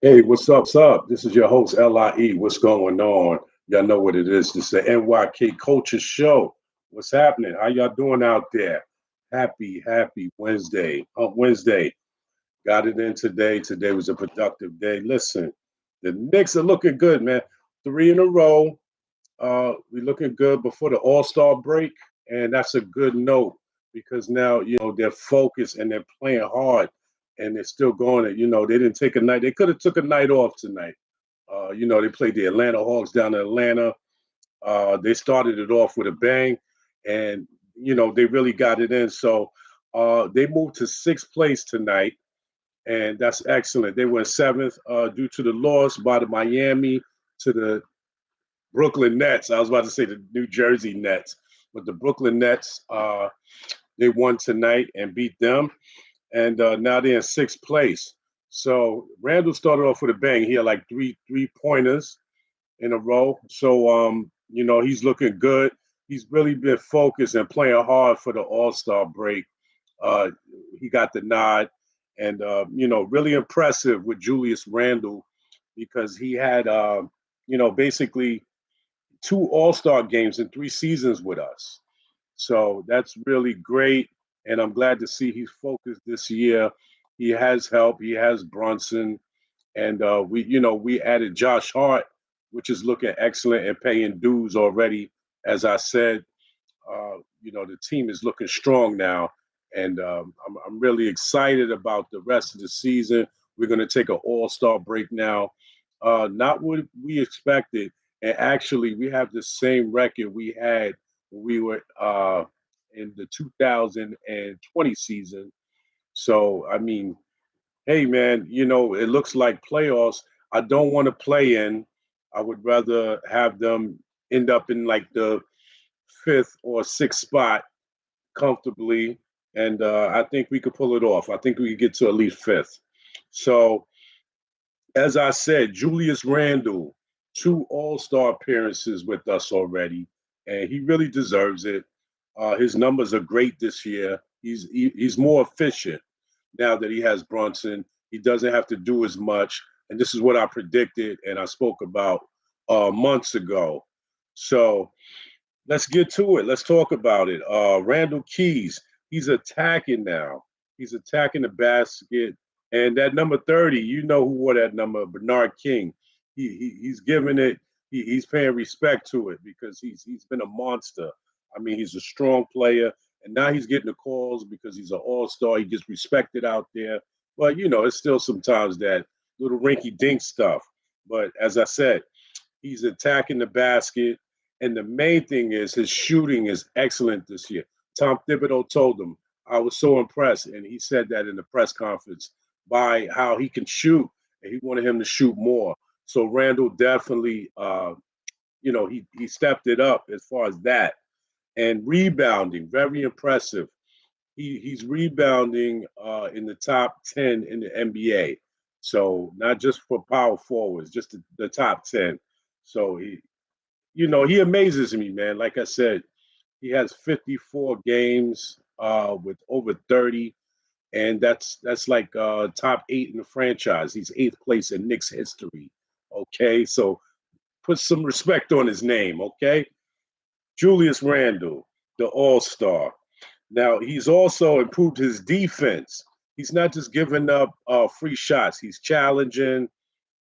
Hey, what's up? What's up? This is your host, LIE. What's going on? Y'all know what it is. This is the N.Y.K Culture Show. What's happening? How y'all doing out there? Happy Wednesday. Wednesday. Got it in today. Today was a productive day. Listen, the Knicks are looking good, man. Three in a row. We looking good before the All-Star break, and that's a good note because now they're focused and they're playing hard, and they're still going. They didn't take a night. They could have took a night off tonight. They played the Atlanta Hawks down in Atlanta. They started it off with a bang, and they really got it in. So they moved to sixth place tonight, and that's excellent. They were seventh due to the loss by the Miami to the Brooklyn Nets. I was about to say the New Jersey Nets, but the Brooklyn Nets, they won tonight and beat them, and now they're in sixth place. So Randall started off with a bang. He had like three pointers in a row. So he's looking good. He's really been focused and playing hard for the All-Star break. Uh, he got the nod, and really impressive with Julius Randle because he had basically two All-Star games in 3 seasons with us. So that's really great. And I'm glad to see he's focused this year. He has help. He has Brunson. And we added Josh Hart, which is looking excellent and paying dues already. As I said, the team is looking strong now. And I'm really excited about the rest of the season. We're going to take an all-star break now. Not what we expected. And actually, we have the same record we had when we were in the 2020 season. So, I mean, hey, man, it looks like playoffs. I don't want to play in. I would rather have them end up in like the fifth or sixth spot comfortably. And I think we could pull it off. I think we could get to at least fifth. So, as I said, Julius Randle, two All-Star appearances with us already, and he really deserves it. His numbers are great this year. He's more efficient now that he has Brunson. He doesn't have to do as much, and this is what I predicted and I spoke about months ago. So let's get to it. Let's talk about it. Randall Keys, he's attacking now. He's attacking the basket. And that number 30, you know who wore that number, Bernard King. He's giving it, he's paying respect to it because he's been a monster. I mean, he's a strong player. And now he's getting the calls because he's an all-star. He gets respected out there. But, it's still sometimes that little rinky-dink stuff. But as I said, he's attacking the basket. And the main thing is his shooting is excellent this year. Tom Thibodeau told him, I was so impressed, and he said that in the press conference, by how he can shoot, and he wanted him to shoot more. So Randall definitely, he stepped it up as far as that. And rebounding, very impressive. He's rebounding in the top 10 in the NBA. So not just for power forwards, just the top 10. So he amazes me, man. Like I said, he has 54 games with over 30, and that's like top 8 in the franchise. He's eighth place in Knicks history. Okay, so put some respect on his name. Okay, Julius Randle, the All Star. Now he's also improved his defense. He's not just giving up free shots. He's challenging.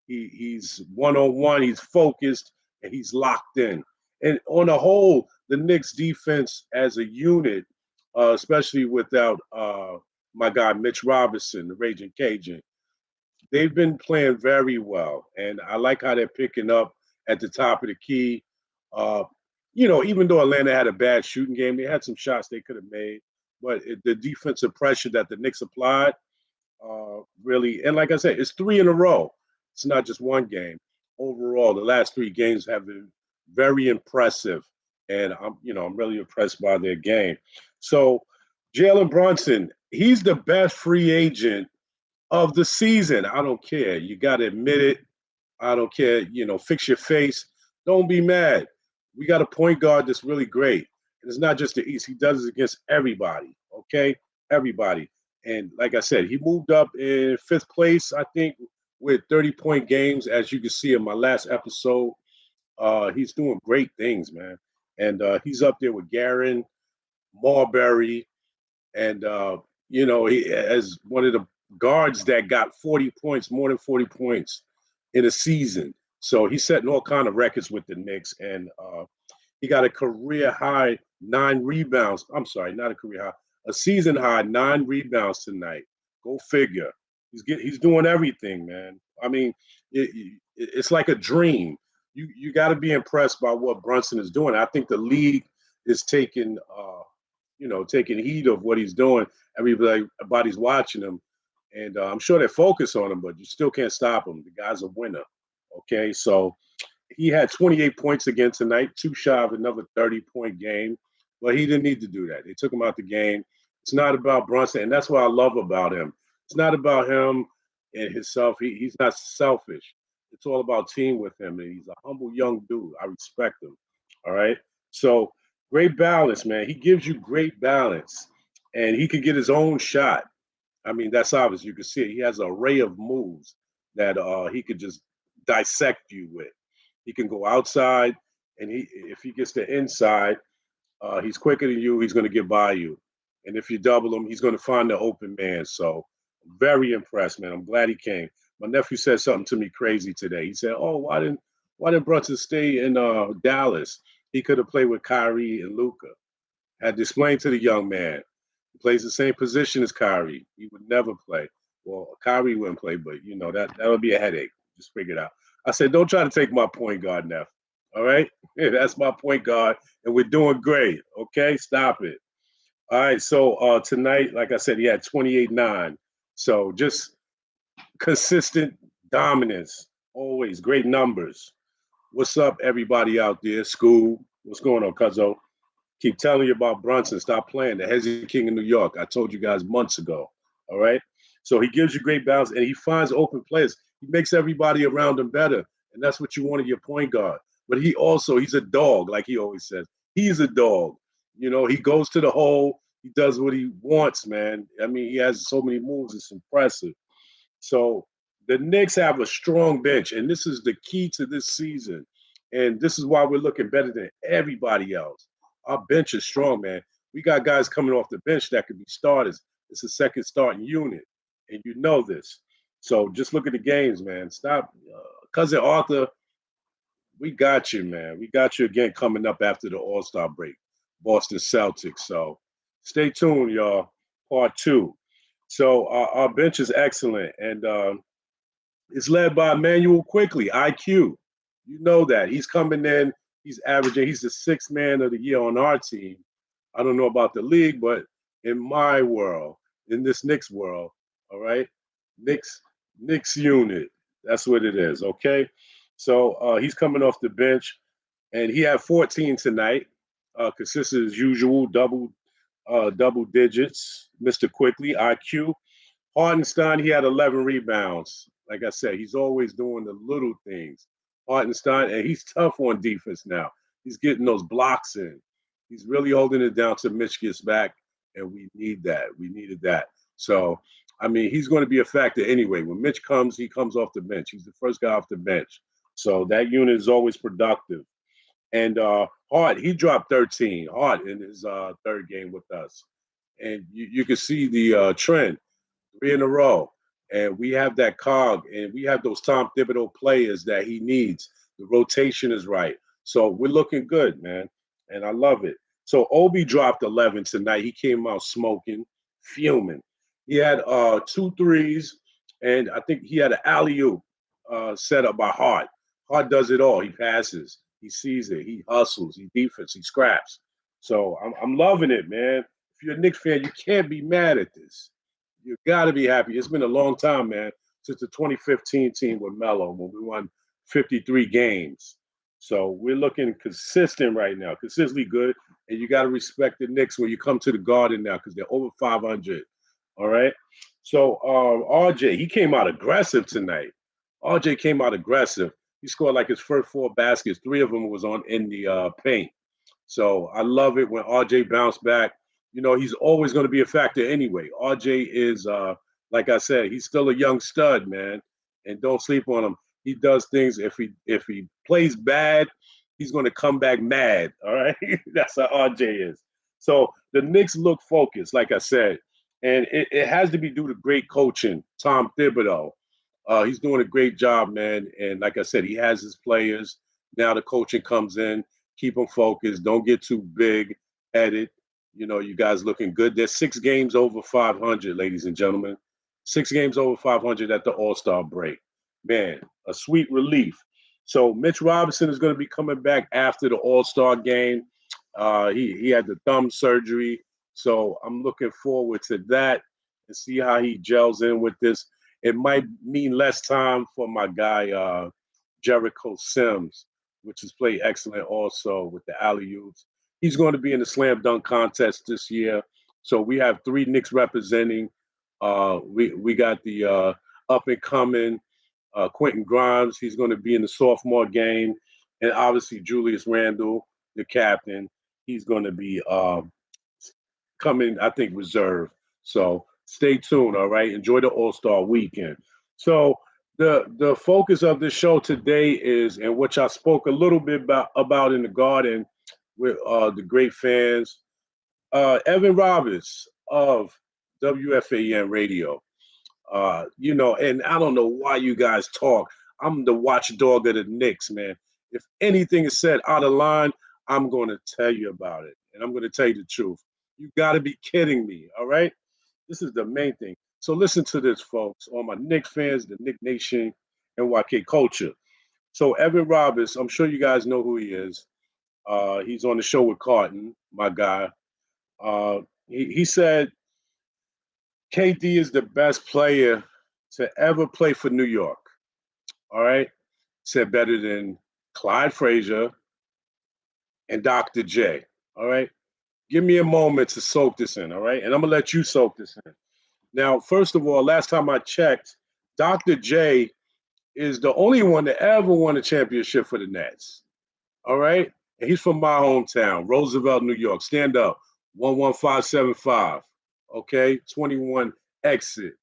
He's one on one. He's focused and he's locked in. And on the whole, the Knicks defense as a unit, especially without my guy Mitch Robinson, the Raging Cajun, they've been playing very well. And I like how they're picking up at the top of the key. Uh, even though Atlanta had a bad shooting game, they had some shots they could have made. But the defensive pressure that the Knicks applied really, and like I said, it's three in a row. It's not just one game. Overall, the last 3 games have been very impressive, and I'm really impressed by their game. So, Jalen Brunson, he's the best free agent of the season. I don't care. You got to admit it. I don't care. Fix your face. Don't be mad. We got a point guard that's really great. And it's not just the East. He does it against everybody. Okay, everybody. And like I said, he moved up in fifth place, I think, with 30-point games, as you can see in my last episode. He's doing great things, man. And he's up there with Garin, Marbury, and he as one of the guards that got 40 points, more than 40 points in a season. So he's setting all kind of records with the Knicks, and he got a career high 9 rebounds. I'm sorry, not a career high, a season high 9 rebounds tonight. Go figure. He's doing everything, man. I mean, it's like a dream. You got to be impressed by what Brunson is doing. I think the league is taking heed of what he's doing. Everybody's watching him, and I'm sure they're focused on him, but you still can't stop him. The guy's a winner. Okay, so he had 28 points again tonight, too shy of another 30-point game, but he didn't need to do that. They took him out the game. It's not about Brunson, and that's what I love about him. It's not about him and himself. He's not selfish. It's all about team with him, and he's a humble young dude. I respect him. All right, so great balance, man. He gives you great balance, and he could get his own shot. I mean, that's obvious. You can see it. He has an array of moves that he could just dissect you with. He can go outside, and if he gets the inside, he's quicker than you. He's going to get by you, and if you double him, he's going to find the open man. So, very impressed, man. I'm glad he came. My nephew said something to me crazy today. He said, "Oh, why didn't Brunson stay in Dallas? He could have played with Kyrie and Luka." Had to explain to the young man. He plays the same position as Kyrie. He would never play. Well, Kyrie wouldn't play, but that would be a headache. Just figure it out. I said, don't try to take my point guard, Neff. All right? Yeah, that's my point guard, and we're doing great. Okay? Stop it. All right, so tonight, like I said, he had 28-9. So just consistent dominance. Always great numbers. What's up, everybody out there? School. What's going on, Cuzzo? Keep telling you about Brunson. Stop playing. The Hezzy King of New York. I told you guys months ago. All right? So he gives you great balance, and he finds open players. He makes everybody around him better, and that's what you want in your point guard. But he's a dog, like he always says. He's a dog. He goes to the hole. He does what he wants, man. I mean, he has so many moves. It's impressive. So the Knicks have a strong bench, and this is the key to this season. And this is why we're looking better than everybody else. Our bench is strong, man. We got guys coming off the bench that could be starters. It's a second starting unit, and you know this. So just look at the games, man. Stop. Cousin Arthur, we got you, man. We got you again coming up after the All-Star break, Boston Celtics. So stay tuned, y'all. Part 2. So our bench is excellent, and it's led by Emmanuel Quickly, IQ. You know that. He's coming in. He's averaging. He's the 6th man of the year on our team. I don't know about the league, but in my world, in this Knicks world, all right, Knicks unit. That's what it is, okay? So he's coming off the bench, and he had 14 tonight. Consistent as usual, double digits. Mr. Quickly, IQ. Hartenstein, he had 11 rebounds. Like I said, he's always doing the little things. Hartenstein, and he's tough on defense now. He's getting those blocks in. He's really holding it down till Mitch gets back, and we need that. We needed that. So, I mean, he's going to be a factor anyway. When Mitch comes, he comes off the bench. He's the first guy off the bench. So that unit is always productive. And Hart, he dropped 13. Hart in his third game with us. And you can see the trend. 3 in a row. And we have that cog, and we have those Tom Thibodeau players that he needs. The rotation is right. So we're looking good, man. And I love it. So Obi dropped 11 tonight. He came out smoking, fuming. He had 2 threes, and I think he had an alley-oop set up by Hart. Hart does it all. He passes. He sees it. He hustles. He defense. He scraps. So I'm loving it, man. If you're a Knicks fan, you can't be mad at this. You got to be happy. It's been a long time, man, since the 2015 team with Melo when we won 53 games. So we're looking consistent right now, consistently good. And you got to respect the Knicks when you come to the Garden now because they're over 500. All right. So RJ, he came out aggressive tonight. RJ came out aggressive. He scored like his first 4 baskets. 3 of them was in the paint. So I love it when RJ bounced back. He's always going to be a factor anyway. RJ is, like I said, he's still a young stud, man. and don't sleep on him. He does things. If he plays bad, he's going to come back mad. All right, that's how RJ is. So the Knicks look focused, like I said, and it has to be due to great coaching. Tom Thibodeau, he's doing a great job, man. And like I said, he has his players. Now the coaching comes in, keep them focused. Don't get too big headed. You guys looking good. There's 6 games over 500, ladies and gentlemen. 6 games over 500 at the All-Star break. Man, a sweet relief. So Mitch Robinson is going to be coming back after the All-Star game. He had the thumb surgery, so I'm looking forward to that and see how he gels in with this. It might mean less time for my guy Jericho Sims, which has played excellent also with the alley-oops. He's going to be in the slam dunk contest this year. So we have 3 Knicks representing. We got the up and coming Quentin Grimes. He's going to be in the sophomore game, and obviously Julius Randle, the captain. He's going to be coming, I think, reserve. So stay tuned. All right, enjoy the All-Star weekend. So the focus of this show today is, and which I spoke a little bit about in the garden with the great fans, Evan Roberts of WFAN Radio. And I don't know why you guys talk. I'm the watchdog of the Knicks, man. If anything is said out of line, I'm going to tell you about it, and I'm going to tell you the truth. You got to be kidding me, all right? This is the main thing. So listen to this, folks, all my Knicks fans, the Knick Nation, N.Y.K culture. So Evan Roberts, I'm sure you guys know who he is. He's on the show with Carton, my guy. He said KD is the best player to ever play for New York. All right. Said better than Clyde Frazier and Dr. J. All right. Give me a moment to soak this in. All right. And I'm going to let you soak this in. Now, first of all, last time I checked, Dr. J is the only one that ever won a championship for the Nets. All right. And he's from my hometown, Roosevelt, New York. Stand up. 11575. Okay. 21 exit.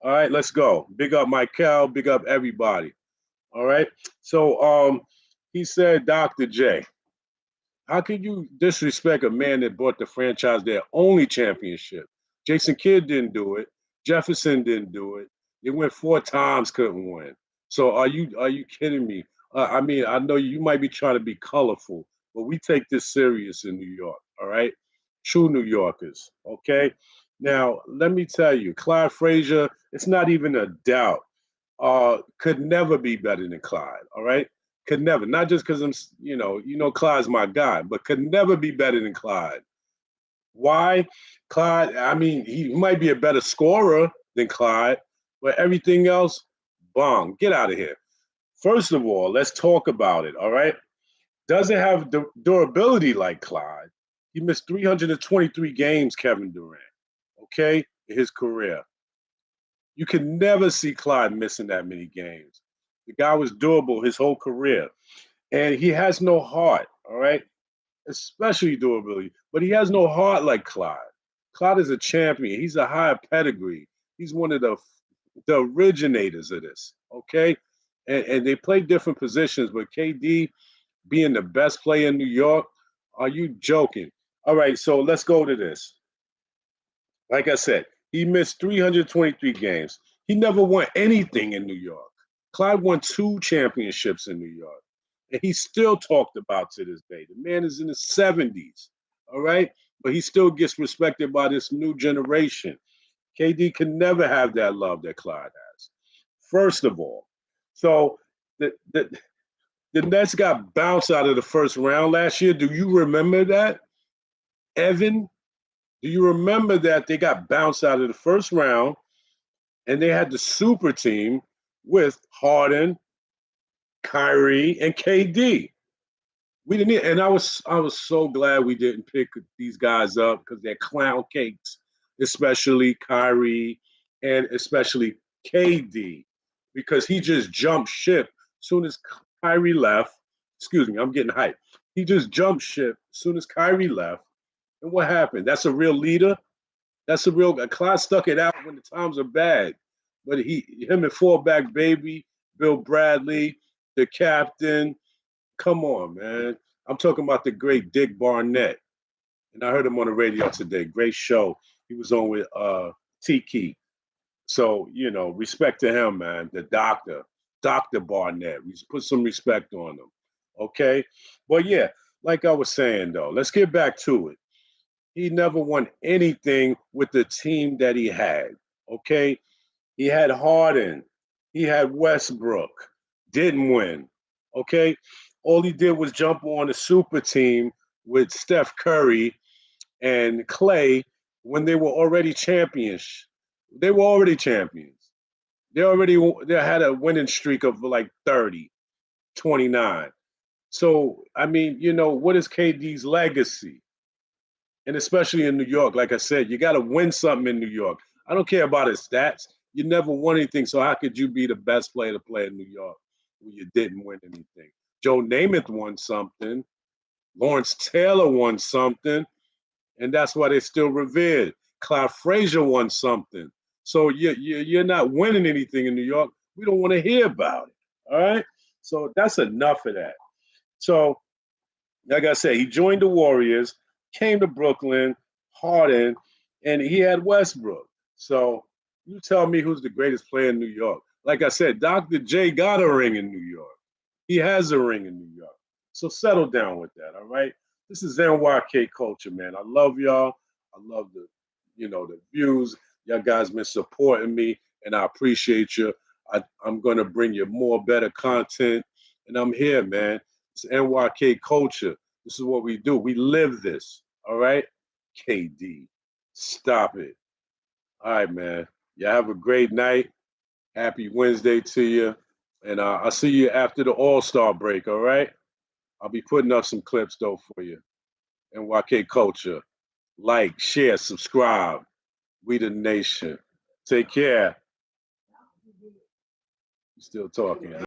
All right, let's go. Big up N.Y.K, big up everybody. All right. So he said, Dr. J, how could you disrespect a man that brought the franchise their only championship? Jason Kidd didn't do it. Jefferson didn't do it. They went 4 times, couldn't win. So are you kidding me? I mean, I know you might be trying to be colorful, but we take this serious in New York. All right, true New Yorkers. Okay. Now let me tell you, Clyde Frazier. It's not even a doubt. Could never be better than Clyde. All right, could never. Not just because I'm, Clyde's my guy, but could never be better than Clyde. Why? Clyde, I mean, he might be a better scorer than Clyde, but everything else, bong, get out of here. First of all, let's talk about it, all right? Doesn't have durability like Clyde. He missed 323 games, Kevin Durant, okay, in his career. You can never see Clyde missing that many games. The guy was durable his whole career, and he has no heart, all right? Especially durability, but he has no heart like Clyde. Clyde is a champion. He's a high pedigree. He's one of the originators of this, okay? And they play different positions, but KD being the best player in New York, are you joking? All right, so let's go to this. Like I said, he missed 323 games. He never won anything in New York. Clyde won 2 championships in New York. And he's still talked about to this day. The man is in his 70s, all right? But he still gets respected by this new generation. KD can never have that love that Clyde has. First of all, so the Nets got bounced out of the first round last year. Do you remember that, Evan? Do you remember that they got bounced out of the first round and they had the super team with Harden, Kyrie, and KD? We didn't need, and I was so glad we didn't pick these guys up because they're clown cakes, especially Kyrie and especially KD, because he just jumped ship as soon as Kyrie left. Excuse me, I'm getting hyped. He just jumped ship as soon as Kyrie left. And what happened? That's a real leader. That's a real Clyde stuck it out when the times are bad. But him and fullback baby, Bill Bradley, the captain. Come on, man. I'm talking about the great Dick Barnett. And I heard him on the radio today. Great show. He was on with Tiki. So, respect to him, man. The doctor, Dr. Barnett. We put some respect on him. Okay? Well, yeah, like I was saying, though, let's get back to it. He never won anything with the team that he had. Okay? He had Harden. He had Westbrook. Didn't win. Okay? All he did was jump on a super team with Steph Curry and Clay when they were already champions. They were already champions. They had a winning streak of like 30, 29. So, I mean, what is KD's legacy? And especially in New York, like I said, you got to win something in New York. I don't care about his stats. You never won anything. So how could you be the best player to play in New York when you didn't win anything? Joe Namath won something. Lawrence Taylor won something. And that's why they're still revered. Clyde Frazier won something. So you're not winning anything in New York. We don't want to hear about it. All right? So that's enough of that. So, like I said, he joined the Warriors, came to Brooklyn, Harden, and he had Westbrook. So you tell me who's the greatest player in New York. Like I said, Dr. J got a ring in New York. He has a ring in New York. So settle down with that, all right? This is N.Y.K culture, man. I love y'all. I love the views. Y'all guys been supporting me, and I appreciate you. I'm gonna bring you more better content, and I'm here, man. It's N.Y.K culture. This is what we do. We live this, all right? KD, stop it. All right, man. Y'all have a great night. Happy Wednesday to you. And I'll see you after the All-Star break, all right? I'll be putting up some clips, though, for you. NYK Culture. Like, share, subscribe. We the nation. Take care. Still talking.